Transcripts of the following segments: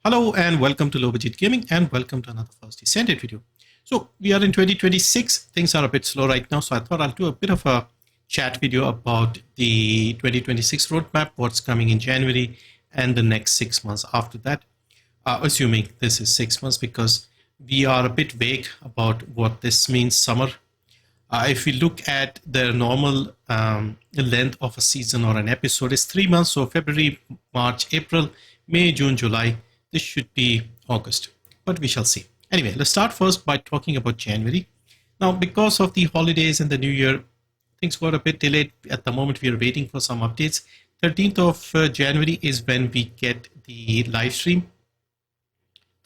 Hello and welcome to Low Budget Gaming and welcome to another first Descendant video. So we are in 2026, things are a bit slow right now, so I thought I'll do a bit of a chat video about the 2026 roadmap, what's coming in January and the next 6 months after that, assuming this is 6 months because we are a bit vague about what this means summer. If we look at the normal length of a season or an episode, it's 3 months, so February, March, April, May, June, July. This should be August, but we shall see. Anyway, let's start first by talking about January. Now, because of the holidays and the New Year, things got a bit delayed. At the moment, we are waiting for some updates. 13th of January is when we get the live stream.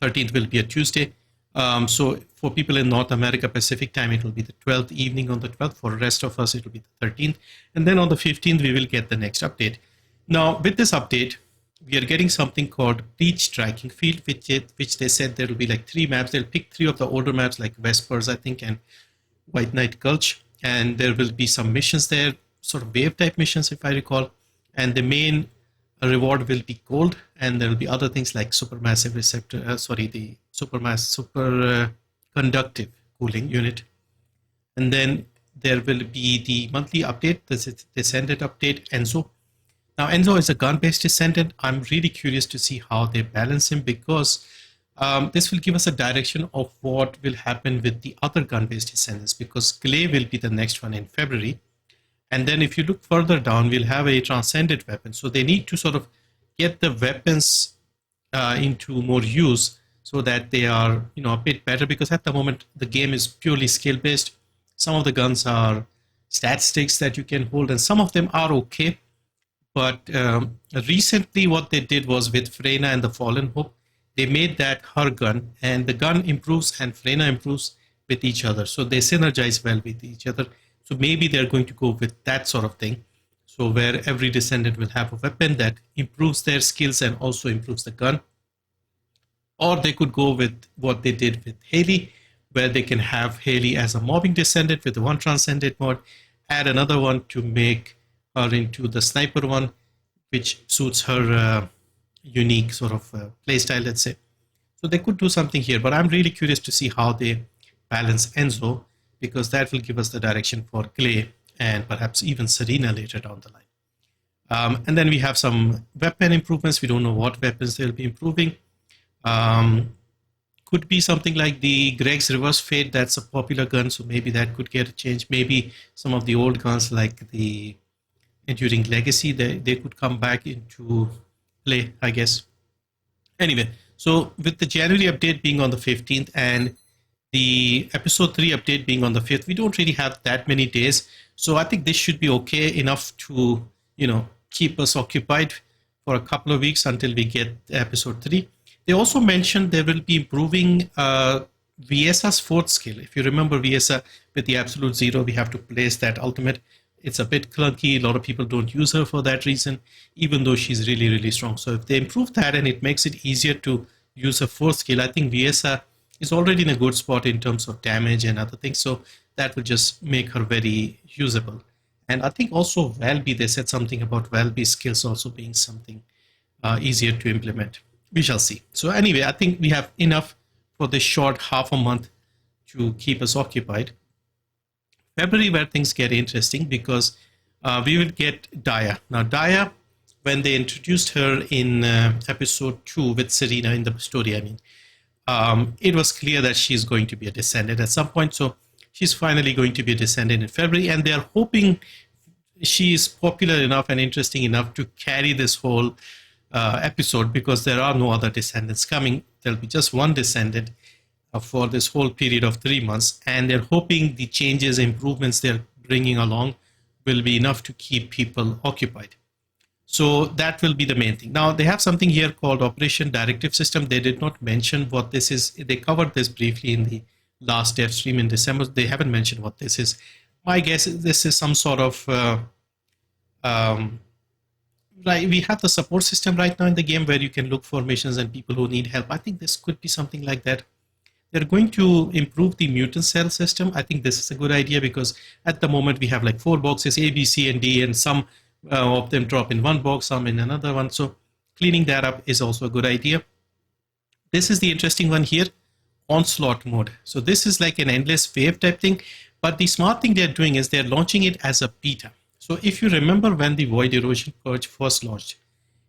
13th will be a Tuesday. So for people in North America Pacific time, it will be the 12th evening on the 12th. For the rest of us, it will be the 13th. And then on the 15th, we will get the next update. Now, with this update, we are getting something called Breach Striking Field, which they said there will be like 3 maps. They'll pick 3 of the older maps like Vespers, I think, and White Knight Gulch. And there will be some missions there, sort of wave type missions, if I recall. And the main reward will be gold. And there will be other things like supermassive receptor, the superconductive cooling unit. And then there will be the monthly update, the Descendant update, Enzo. Now, Enzo is a gun-based Descendant. I'm really curious to see how they balance him because this will give us a direction of what will happen with the other gun-based Descendants because Gley will be the next one in February. And then if you look further down, we'll have a Transcendent weapon. So they need to sort of get the weapons into more use so that they are, a bit better because at the moment, the game is purely skill-based. Some of the guns are stat sticks that you can hold and some of them are okay. But recently what they did was with Freyna and the Fallen Hope, they made that her gun and the gun improves and Freyna improves with each other. So they synergize well with each other. So maybe they're going to go with that sort of thing. So where every Descendant will have a weapon that improves their skills and also improves the gun. Or they could go with what they did with Haley, where they can have Haley as a mobbing Descendant with the one Transcendent mod, add another one to make her into the sniper one, which suits her unique sort of playstyle, let's say. So they could do something here, but I'm really curious to see how they balance Enzo, because that will give us the direction for Gley and perhaps even Serena later down the line. And then we have some weapon improvements. We don't know what weapons they'll be improving. Could be something like the Greg's Reverse Fade. That's a popular gun, so maybe that could get a change. Maybe some of the old guns like the Enduring Legacy, they could come back into play, I guess. Anyway, so with the January update being on the 15th and the episode 3 update being on the 5th, we don't really have that many days. So I think this should be okay enough to, keep us occupied for a couple of weeks until we get episode 3. They also mentioned they will be improving Viesa's 4th skill. If you remember Viesa with the Absolute Zero, we have to place that ultimate. It's a bit clunky. A lot of people don't use her for that reason, even though she's really, really strong. So if they improve that and it makes it easier to use her 4th skill, I think Viesa is already in a good spot in terms of damage and other things. So that will just make her very usable. And I think also Valby, they said something about Valby's skills also being something easier to implement. We shall see. So anyway, I think we have enough for this short half a month to keep us occupied. February where things get interesting because we will get Daya. Now Daya, when they introduced her in episode 2 with Serena in the story, it was clear that she's going to be a Descendant at some point. So she's finally going to be a Descendant in February and they are hoping she is popular enough and interesting enough to carry this whole episode because there are no other Descendants coming. There'll be just one Descendant for this whole period of 3 months, and they're hoping the changes, improvements they're bringing along will be enough to keep people occupied. So that will be the main thing. Now, they have something here called Operation Directive System. They did not mention what this is. They covered this briefly in the last dev stream in December. They haven't mentioned what this is. My guess is this is some sort of right, we have the support system right now in the game where you can look for missions and people who need help. I think this could be something like that. They're going to improve the mutant cell system. I think this is a good idea because at the moment we have like 4 boxes, A, B, C, and D, and some of them drop in one box, some in another one. So cleaning that up is also a good idea. This is the interesting one here, Onslaught mode. So this is like an endless wave type thing, but the smart thing they're doing is they're launching it as a beta. So if you remember when the Void Erosion Purge first launched,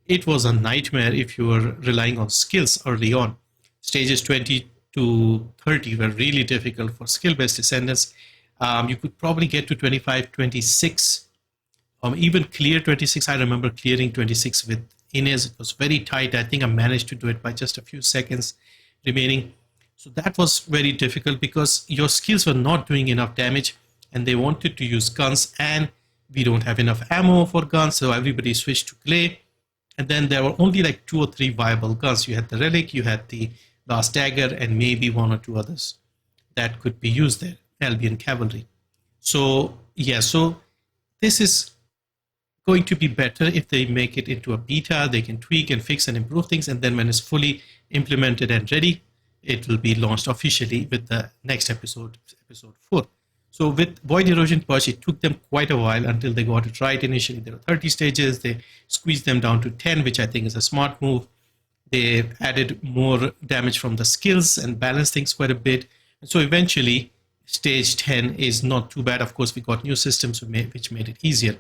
it was a nightmare if you were relying on skills early on. Stages 20 to 30 were really difficult for skill-based descendants. You could probably get to 25, 26, even clear 26. I remember clearing 26 with Inez. It was very tight. I think I managed to do it by just a few seconds remaining. So that was very difficult because your skills were not doing enough damage and they wanted to use guns, and we don't have enough ammo for guns, so everybody switched to Gley. And then there were only like 2 or 3 viable guns. You had the Relic, you had the Last Dagger, and maybe 1 or 2 others that could be used there, Albion Cavalry. So yeah, so this is going to be better if they make it into a beta. They can tweak and fix and improve things, and then when it's fully implemented and ready, it will be launched officially with the next episode, episode 4. So with Void Erosion Purge, it took them quite a while until they got it right. Initially, there were 30 stages. They squeezed them down to 10, which I think is a smart move. They added more damage from the skills and balanced things quite a bit. And so eventually, stage 10 is not too bad. Of course, we got new systems which made it easier.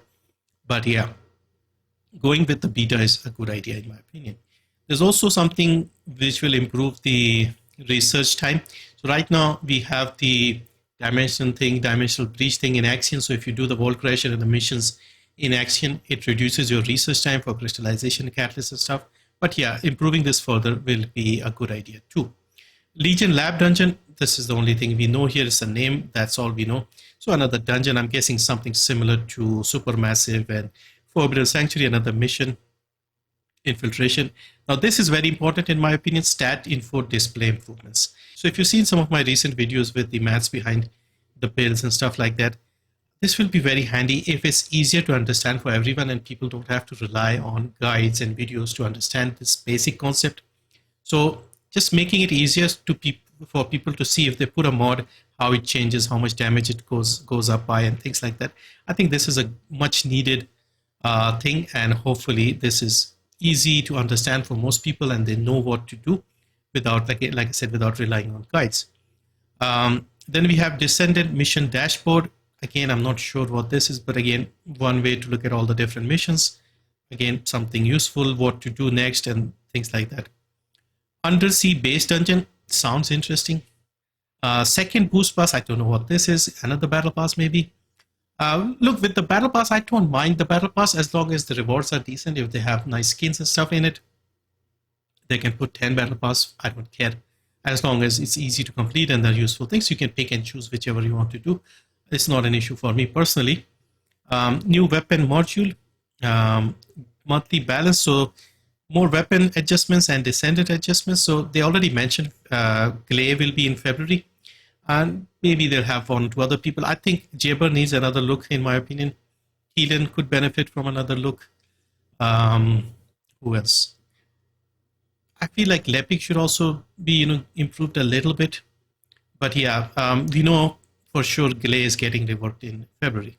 But yeah, going with the beta is a good idea in my opinion. There's also something which will improve the research time. So right now, we have the dimensional breach thing in Axion. So if you do the Vault Crasher and the missions in Axion, it reduces your research time for crystallization, catalyst and stuff. But yeah, improving this further will be a good idea too. Legion Lab Dungeon, this is the only thing we know here. It's a name, that's all we know. So another dungeon, I'm guessing something similar to Supermassive and Forbidden Sanctuary, another mission, infiltration. Now this is very important in my opinion, stat info display improvements. So if you've seen some of my recent videos with the maths behind the builds and stuff like that, this will be very handy if it's easier to understand for everyone and people don't have to rely on guides and videos to understand this basic concept. So just making it easier for people to see if they put a mod, how it changes, how much damage it goes up by and things like that. I think this is a much needed thing, and hopefully this is easy to understand for most people and they know what to do without, like I said, without relying on guides. Then we have Descendant mission dashboard. Again, I'm not sure what this is, but again, one way to look at all the different missions. Again, something useful, what to do next and things like that. Undersea base dungeon sounds interesting. Second boost pass, I don't know what this is. Another battle pass maybe. Look, with the battle pass, I don't mind the battle pass as long as the rewards are decent. If they have nice skins and stuff in it, they can put 10 battle pass. I don't care. As long as it's easy to complete and they're useful things, you can pick and choose whichever you want to do. It's not an issue for me personally. New weapon module, monthly balance. So more weapon adjustments and Descendant adjustments. So they already mentioned Gley will be in February. And maybe they'll have 1 or 2 other people. I think Jabber needs another look, in my opinion. Keelan could benefit from another look. Who else? I feel like Lepik should also be, improved a little bit. But yeah, we know for sure Gley is getting reworked in February.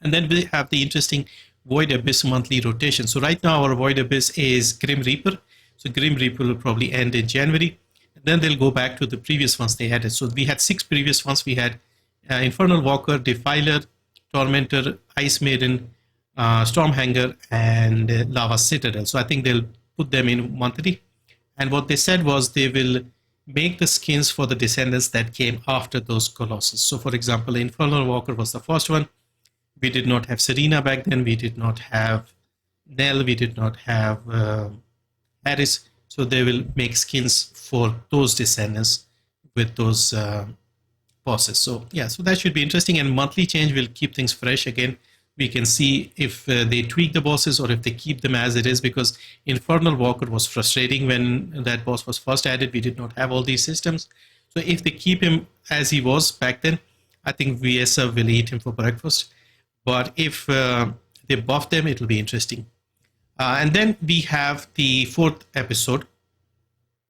And then we have the interesting Void Abyss monthly rotation. So right now our Void Abyss is Grim Reaper. So Grim Reaper will probably end in January. Then they'll go back to the previous ones they had. So we had 6 previous ones. We had Infernal Walker, Defiler, Tormentor, Ice Maiden, Stormhanger, and Lava Citadel. So I think they'll put them in monthly. And what they said was they will make the skins for the Descendants that came after those Colossus. So for example, Infernal Walker was the first one. We did not have Serena back then. We did not have Nell. We did not have Harris. So they will make skins for those Descendants with those bosses. So yeah, so that should be interesting. And monthly change will keep things fresh. Again, we can see if they tweak the bosses or if they keep them as it is, because Infernal Walker was frustrating when that boss was first added. We did not have all these systems. So if they keep him as he was back then, I think VSA will eat him for breakfast. But if they buff them, it will be interesting. And then we have the 4th episode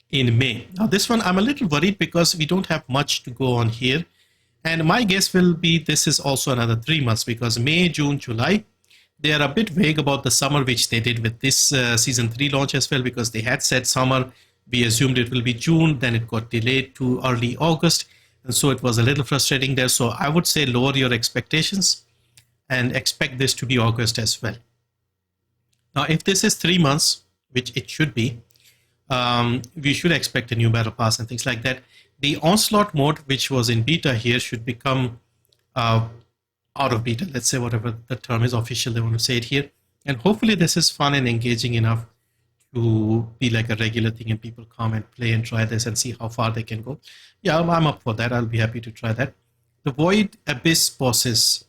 in May. Now this one, I'm a little worried because we don't have much to go on here. And my guess will be this is also another 3 months, because May, June, July, they are a bit vague about the summer, which they did with this season 3 launch as well, because they had said summer We assumed it will be June, then it got delayed to early August. And so it was a little frustrating there. So I would say lower your expectations and expect this to be August as well. Now, if this is 3 months, which it should be, we should expect a new battle pass and things like that. The Onslaught mode, which was in beta here, should become out of beta. Let's say whatever the term is official, they want to say it here. And hopefully this is fun and engaging enough to be like a regular thing and people come and play and try this and see how far they can go. Yeah, I'm up for that. I'll be happy to try that. The Void Abyss bosses,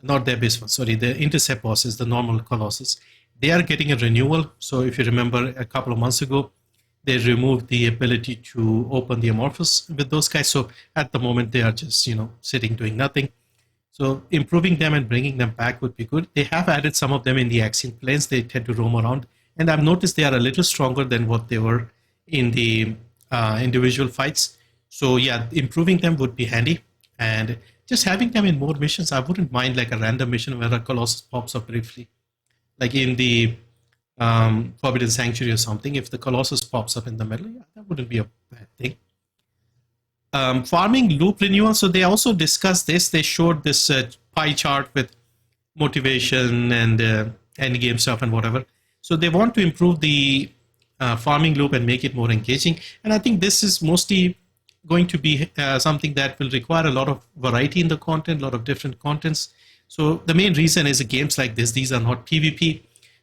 not the Abyss one, sorry, the Intercept bosses, the normal Colossus, they are getting a renewal. So if you remember a couple of months ago, they removed the ability to open the amorphous with those guys. So at the moment, they are just, sitting doing nothing. So improving them and bringing them back would be good. They have added some of them in the axial planes. They tend to roam around. And I've noticed they are a little stronger than what they were in the individual fights. So yeah, improving them would be handy. And just having them in more missions, I wouldn't mind like a random mission where a Colossus pops up briefly. Like in the Forbidden Sanctuary or something, if the Colossus pops up in the middle, yeah, that wouldn't be a bad thing. Farming loop renewal. So they also discussed this. They showed this pie chart with motivation and end game stuff and whatever. So they want to improve the farming loop and make it more engaging. And I think this is mostly going to be something that will require a lot of variety in the content, a lot of different contents. So the main reason is games like this, these are not PvP.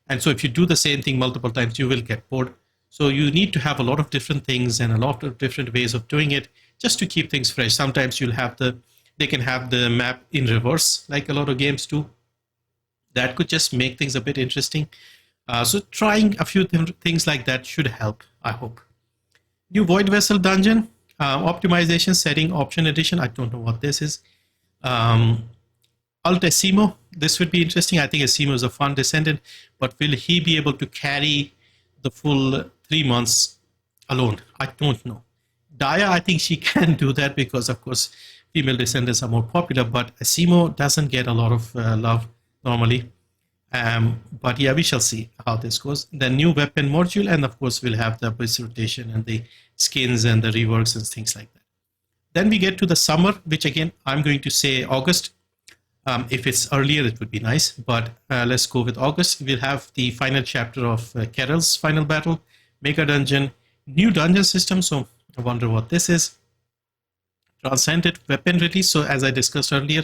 And so if you do the same thing multiple times, you will get bored. So you need to have a lot of different things and a lot of different ways of doing it just to keep things fresh. Sometimes they can have the map in reverse, like a lot of games do. That could just make things a bit interesting. So trying a few things like that should help, I hope. New Void Vessel Dungeon, optimization setting option edition. I don't know what this is. Alt Esiemo, this would be interesting. I think Esiemo is a fun Descendant, but will he be able to carry the full 3 months alone? I don't know. Daya, I think she can do that because, of course, female Descendants are more popular, but Esiemo doesn't get a lot of love normally. But yeah, we shall see how this goes. The new weapon module, and of course, we'll have the Abyss rotation and the skins and the reworks and things like that. Then we get to the summer, which again, I'm going to say August. If it's earlier, it would be nice, but let's go with August. We'll have the final chapter of Carol's final battle, Mega Dungeon, new dungeon system. So I wonder what this is. Transcendent weapon release. So as I discussed earlier,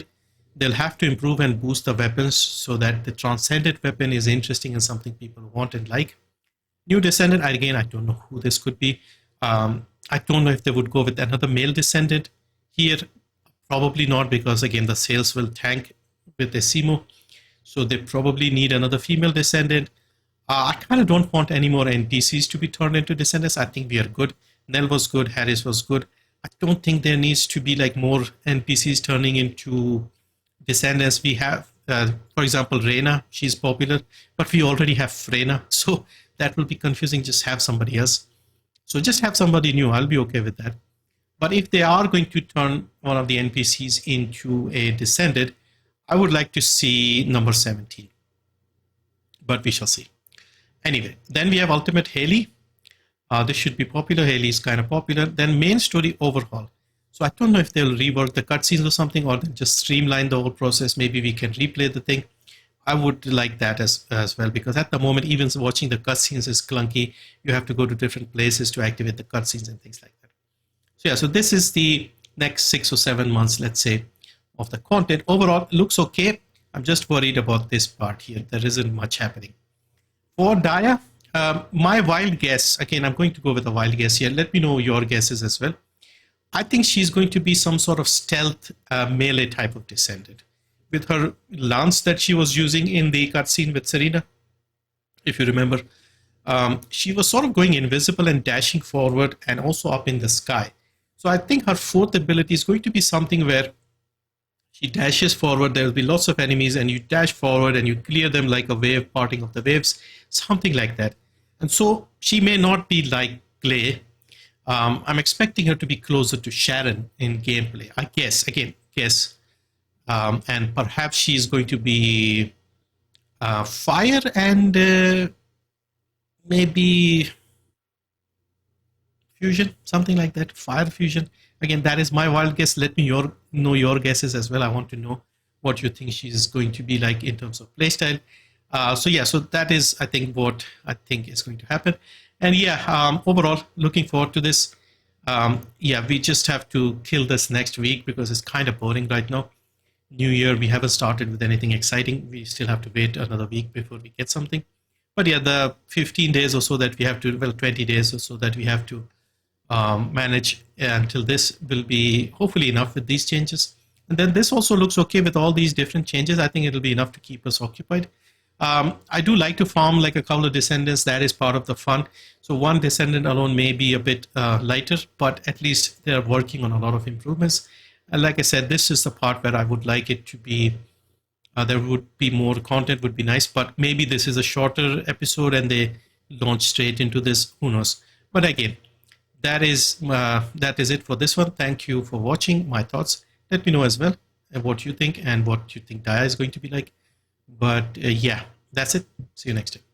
they'll have to improve and boost the weapons so that the Transcendent weapon is interesting and something people want and like. New Descendant, again, I don't know who this could be. I don't know if they would go with another male Descendant here. Probably not, because again, the sales will tank with Esiemo. So they probably need another female Descendant. I kind of don't want any more NPCs to be turned into Descendants. I think we are good. Nell was good. Harris was good. I don't think there needs to be like more NPCs turning into Descendants. We have, for example, Reyna. She's popular, but we already have Freyna. So that will be confusing. Just have somebody else. So just have somebody new. I'll be okay with that. But if they are going to turn one of the NPCs into a Descendant, I would like to see number 17. But we shall see. Anyway, then we have Ultimate Haley. This should be popular. Haley is kind of popular. Then main story overhaul. So I don't know if they'll rework the cutscenes or something, or just streamline the whole process. Maybe we can replay the thing. I would like that as well, because at the moment, even watching the cutscenes is clunky. You have to go to different places to activate the cutscenes and things like that. So yeah, so this is the next 6 or 7 months, let's say, of the content. Overall, it looks okay. I'm just worried about this part here. There isn't much happening. For Daya, my wild guess, again, I'm going to go with a wild guess here. Let me know your guesses as well. I think she's going to be some sort of stealth melee type of Descendant. With her lance that she was using in the cutscene with Serena, if you remember, she was sort of going invisible and dashing forward and also up in the sky. So I think her fourth ability is going to be something where she dashes forward, there will be lots of enemies, and you dash forward and you clear them like a wave, parting of the waves, something like that. And so she may not be like Gley. I'm expecting her to be closer to Sharon in gameplay, I guess, again, guess. And perhaps she's going to be fire and maybe fusion, something like that, fire fusion. Again, that is my wild guess. Let me know your guesses as well. I want to know what you think she's going to be like in terms of playstyle. So that is, I think, what I think is going to happen. And overall, looking forward to this. We just have to kill this next week because it's kind of boring right now. New Year, we haven't started with anything exciting. We still have to wait another week before we get something. But the 15 days or so that we have to, 20 days or so that we have to manage until this will be hopefully enough with these changes. And then this also looks okay with all these different changes. I think it'll be enough to keep us occupied. I do like to farm like a couple of Descendants. That is part of the fun. So one Descendant alone may be a bit lighter, but at least they're working on a lot of improvements. And like I said, this is the part where I would like it to be, there would be more content, would be nice, but maybe this is a shorter episode and they launch straight into this, who knows. But again, that is it for this one. Thank you for watching my thoughts. Let me know as well what you think and what you think Dia is going to be like. But that's it. See you next time.